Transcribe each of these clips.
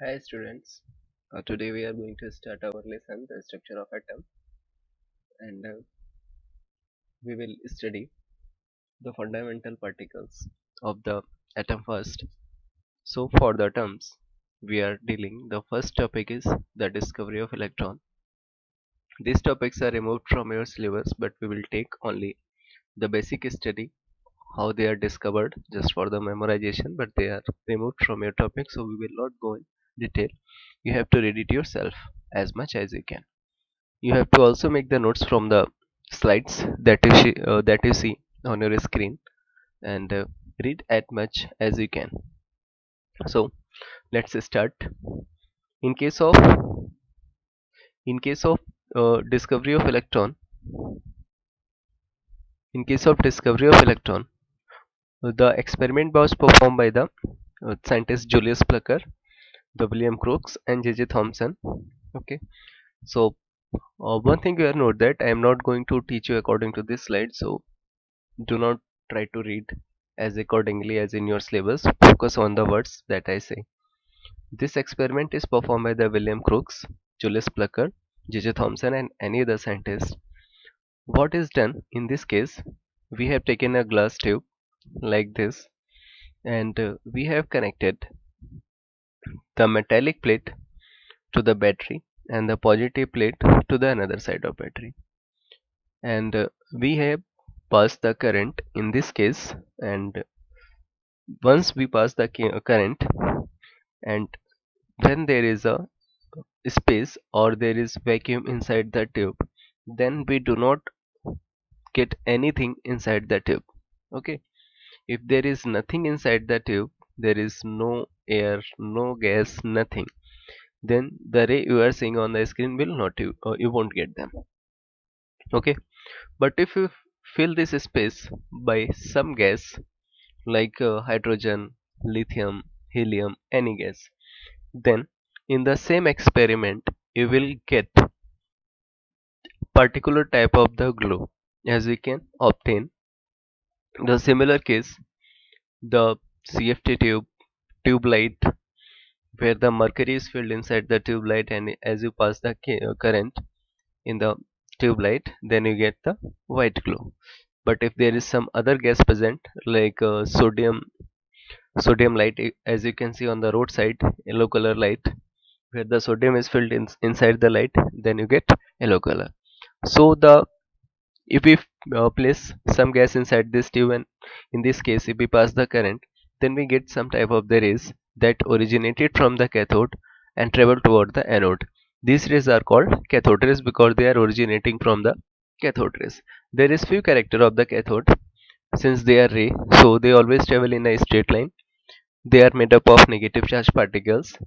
Hi students, today we are going to start our lesson, the structure of atom, and we will study the fundamental particles of the atom first. So for the atoms, we are dealing, the first topic is the discovery of electron. These topics are removed from your syllabus, but we will take only the basic study, how they are discovered just for the memorization, but they are removed from your topic, so we will not go in detail. You have to read it yourself as much as you can. You have to also make the notes from the slides that you see on your screen, and read as much as you can. So let's start. In case of discovery of electron, in case of discovery of electron, the experiment was performed by the scientists Julius Plucker, the William Crookes, and J.J. Thomson. Okay, so one thing you have note that I am not going to teach you according to this slide, so do not try to read as accordingly as in your syllabus. Focus on the words that I say. This experiment is performed by the William Crookes, Julius Plucker, J.J. Thomson, and any other scientist. What is done in this case? We have taken a glass tube like this, and we have connected the metallic plate to the battery and the positive plate to the another side of battery, and we have passed the current in this case. And once we pass the current, and when there is a space or there is vacuum inside the tube, then we do not get anything inside the tube. Okay, if there is nothing inside the tube, there is no air, no gas, nothing, then the ray you are seeing on the screen will not you won't get them. Okay, but if you fill this space by some gas like hydrogen, lithium, helium, any gas, then in the same experiment you will get particular type of the glow, as we can obtain the similar case, the CFT tube light, where the mercury is filled inside the tube light, and as you pass the current in the tube light, then you get the white glow. But if there is some other gas present like sodium light, as you can see on the roadside, yellow color light, where the sodium is filled inside the light, then you get yellow color. So the if we place some gas inside this tube, and in this case if we pass the current, then we get some type of the rays that originated from the cathode and travel toward the anode. These rays are called cathode rays because they are originating from the cathode rays. There is few character of the cathode, since they are ray, so they always travel in a straight line. They are made up of negative charge particles.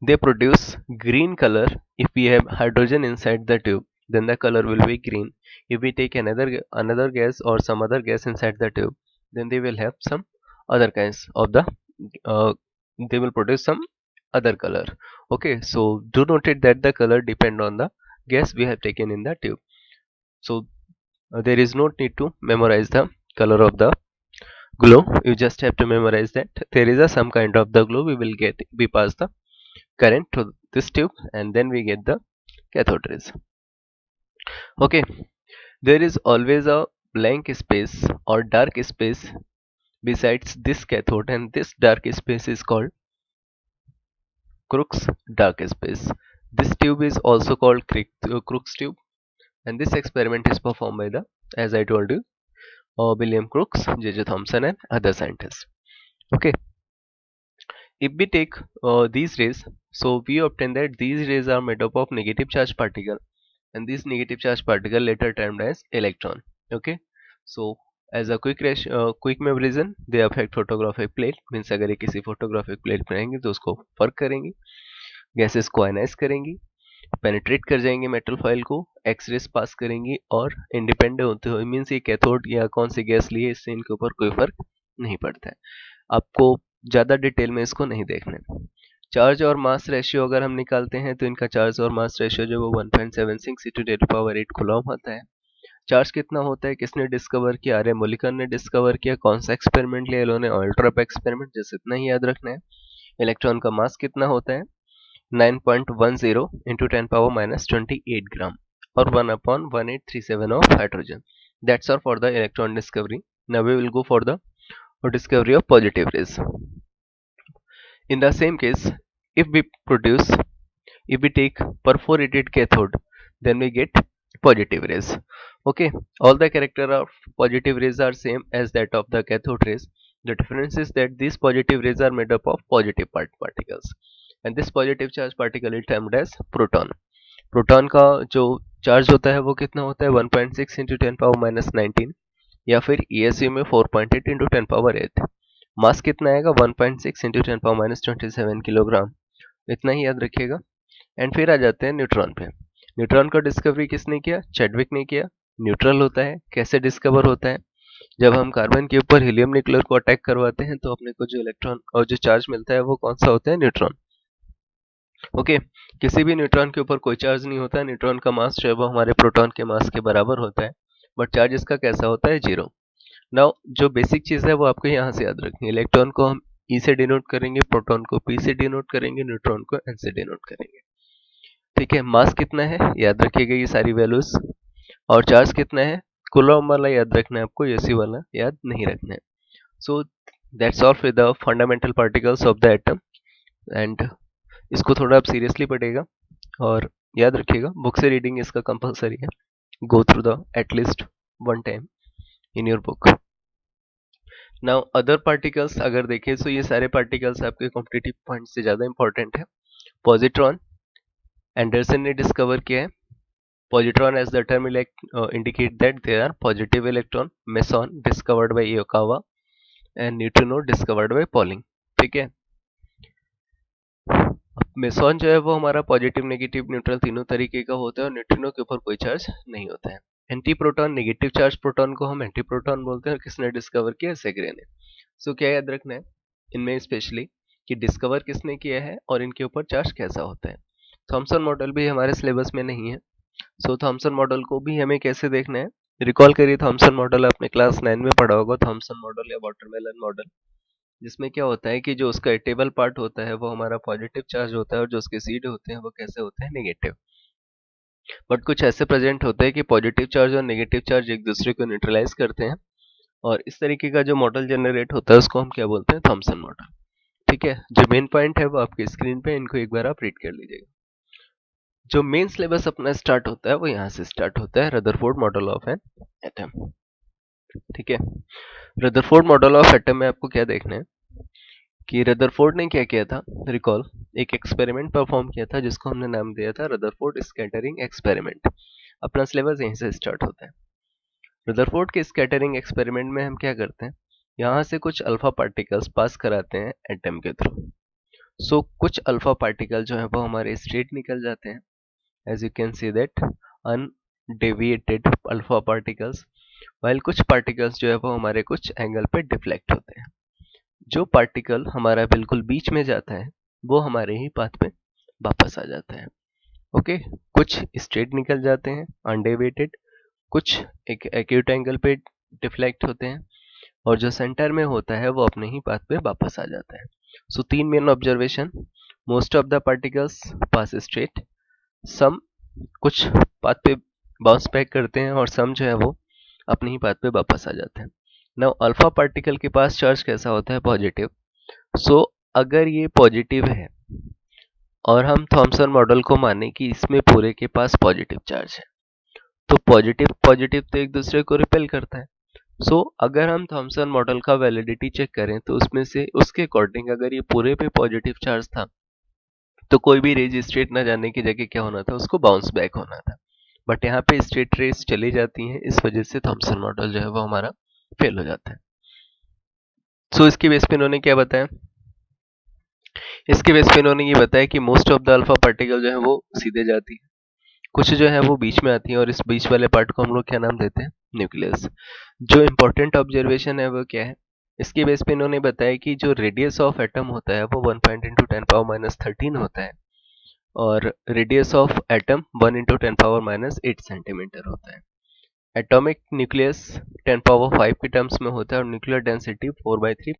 They produce green color. If we have hydrogen inside the tube, then the color will be green. If we take another gas or some other gas inside the tube, then they will have some other kinds of the uh, they will produce some other color. Okay, so do note it that the color depend on the gas we have taken in the tube. So there is no need to memorize the color of the glow. You just have to memorize that there is a some kind of the glow we will get. We pass the current to this tube, and then we get the cathode rays. Okay, there is always a blank space or dark space besides this cathode, and this dark space is called Crookes dark space. This tube is also called Crookes tube, and this experiment is performed by the, as I told you, William Crookes, J.J. Thomson, and other scientists. Okay, if we take these rays, so we obtain that these rays are made up of negative charge particle, and this negative charge particle later termed as electron. Okay, so as a quick memorization, they affect photographic plate, means अगर ये किसी photographic plate में रहेंगे तो उसको फर्क करेंगे, gases को आयनाइज करेंगी, पेनिट्रेट कर जाएंगे मेटल फॉयल को, एक्सरेस पास करेंगी, और इंडिपेंडेंट होते हुए, मीन्स ये कैथोड या कौन सी गैस लिए इससे इनके ऊपर कोई फर्क नहीं पड़ता है. आपको ज़्यादा डिटेल में इसको नहीं देखना है. चार्ज और मास रेशियो अगर हम निकालते हैं तो इनका चार्ज और मास रेशियो जो वो 1.76 × 10⁸ कूलम होता है. चार्ज कितना होता है, किसने डिस्कवर किया, अरे मोलिकर ने डिस्कवर किया. कौन सा एक्सपेरिमेंट लिया इन्होंने, ऑयल ट्रैप एक्सपेरिमेंट, जैसे इतना ही याद रखना है. इलेक्ट्रॉन का मास कितना होता है 9.10 इंटू 10⁻⁻28 ग्राम और 1/1837 of hydrogen. That's all for the electron discovery. Now we will go for the discovery of positive rays. In the same case, if we take perforated cathode, then we get positive rays. Okay, all the character of positive rays are same as that of the cathode rays. The difference is that these positive rays are made up of positive particles, and this positive charge particle is termed as proton. Proton का जो charge होता है वो कितना होता है 1.6 into 10⁻⁻19 या फिर ESU में 4.8 इंटू 10⁸ मास कितना आएगा 1.6 इंटू 10⁻27 किलोग्राम, इतना ही याद रखिएगा। एंड फिर आ जाते हैं न्यूट्रॉन पे। न्यूट्रॉन का डिस्कवरी किसने किया? चैडविक ने किया। न्यूट्रल होता है, कैसे डिस्कवर होता है? जब हम कार्बन के ऊपर हीलियम न्यूक्लियर को अटैक करवाते हैं तो अपने को जो इलेक्ट्रॉन और जो चार्ज मिलता है वो कौन सा होता है? न्यूट्रॉन। ओके, किसी भी न्यूट्रॉन के ऊपर कोई चार्ज नहीं होता। न्यूट्रॉन का मास जो है वो हमारे प्रोटॉन के मास के बराबर होता है, बट चार्ज इसका कैसा होता है? 0। नाउ जो बेसिक चीज है वो आपको यहाँ से याद रखनी है। इलेक्ट्रॉन को हम E से डिनोट करेंगे, प्रोटॉन को P से डिनोट करेंगे, न्यूट्रॉन को N से डिनोट करेंगे। ठीक है, मास कितना है याद रखिएगा ये सारी वैल्यूज, और चार्ज कितना है कूलम वाला याद रखना है आपको, एसी वाला याद नहीं रखना है। So that's all for the fundamental particles of the atom. And इसको थोड़ा आप सीरियसली पढ़ेगा और याद रखिएगा, बुक से रीडिंग इसका कंपलसरी है। Go through the at least one time in your book. Now other particles अगर देखें तो ये सारे पार्टिकल्स आपके कॉम्पिटिटिव पॉइंट से ज़्यादा इंपॉर्टेंट है। पॉजिट्रॉन एंडरसन ने डिस्कवर किया है। Positron, as the term indicate that they are positive electron. Meson discovered by Iokawa and neutrino discovered by Pauling. ठीक है, मेसॉन जो है वो हमारा पॉजिटिव नेगेटिव न्यूट्रल तीनों तरीके का होता है और न्यूट्रिनो के ऊपर कोई चार्ज नहीं होता है। Anti proton negative charge proton को हम एंटी प्रोटॉन बोलते हैं और किसने डिस्कवर किया? सेग्रे ने। सो क्या याद रखना है इनमें स्पेशली कि डिस्कवर किसने किया है और इनके ऊपर चार्ज कैसा होता है। थॉमसन मॉडल भी हमारे सिलेबस में नहीं है। सो थॉमसन मॉडल को भी हमें कैसे देखना है? रिकॉल करिए, थॉमसन मॉडल आपने क्लास 9 में पढ़ा होगा, थॉमसन मॉडल या वाटरमेलन मॉडल, जिसमें क्या होता है कि जो उसका टेबल पार्ट होता है वो हमारा पॉजिटिव चार्ज होता है और जो उसके सीड होते हैं वो कैसे होते हैं? नेगेटिव। बट कुछ ऐसे प्रेजेंट होते हैं कि पॉजिटिव चार्ज और नेगेटिव चार्ज एक दूसरे को न्यूट्रलाइज करते हैं, और इस तरीके का जो मॉडल जनरेट होता है उसको हम क्या बोलते हैं? Thompson model. ठीक है, जो मेन पॉइंट है वो आपकी स्क्रीन पे, इनको एक बार आप रीड कर लीजिएगा। जो मेन सिलेबस अपना स्टार्ट होता है वो यहाँ से स्टार्ट होता है, Rutherford model of an atom. ठीक है, रदरफोर्ड मॉडल ऑफ एटम में आपको क्या देखना है कि रदरफोर्ड ने क्या किया था? रिकॉल, एक एक्सपेरिमेंट परफॉर्म किया था जिसको हमने नाम दिया था रदरफोर्ड स्कैटरिंग एक्सपेरिमेंट। अपना सिलेबस यहीं से स्टार्ट होता है। रदरफोर्ड के स्कैटरिंग एक्सपेरिमेंट में हम क्या करते हैं, यहाँ से कुछ अल्फा पार्टिकल्स पास कराते हैं एटम के थ्रू। सो कुछ अल्फा पार्टिकल जो है वो हमारे स्ट्रेट निकल जाते हैं, as you can see that undeviated alpha particles, while कुछ particles जो है वो हमारे कुछ एंगल पे डिफ्लेक्ट होते हैं। जो पार्टिकल हमारा बिल्कुल बीच में जाता है वो हमारे ही पाथ पे वापस आ जाता है। ओके, कुछ स्ट्रेट निकल जाते हैं अनडेविएटेड, कुछ एक एक्यूट एंगल पे डिफ्लेक्ट होते हैं, और जो सेंटर में होता है वो अपने ही पाथ पे वापस आ जाता है। सो तीन main observation, most of the particles pass straight, some कुछ पाथ पे बाउंस बैक करते हैं और सम जो है वो अपने ही पाथ पे वापस आ जाते हैं। नाउ अल्फा पार्टिकल के पास चार्ज कैसा होता है? पॉजिटिव। सो अगर ये पॉजिटिव है और हम थॉमसन मॉडल को माने कि इसमें पूरे के पास पॉजिटिव चार्ज है, तो पॉजिटिव पॉजिटिव तो एक दूसरे को रिपेल करता है। सो अगर हम थॉमसन मॉडल का वैलिडिटी चेक करें तो उसमें से उसके अकॉर्डिंग अगर ये पूरे पे पॉजिटिव चार्ज था तो कोई भी रेज स्ट्रेट ना जाने की जगह क्या होना था? उसको बाउंस बैक होना था। बट यहाँ पे स्ट्रेट रेज चली जाती हैं, इस वजह से थॉमसन मॉडल जो है वो हमारा फेल हो जाता है। सो इसके बेस पे इन्होंने क्या बताया? इसके बेस पे इन्होंने ये बताया कि most of the alpha particle जो है वो सीधे जाती है, कुछ जो है वो बीच में आती है, और इस बीच वाले पार्ट को हम लोग क्या नाम देते हैं? न्यूक्लियस। जो इंपॉर्टेंट ऑब्जर्वेशन है वो क्या है? इसके बेस पे इन्होंने बताया कि जो रेडियस ऑफ एटम होता है वो 1.10⁻13 होता है, और रेडियस ऑफ एटम 1 × 10⁻8 सेंटीमीटर होता है। एटॉमिक न्यूक्लियस 10⁻5 के टर्म्स में होता है और न्यूक्लियर डेंसिटी 4/3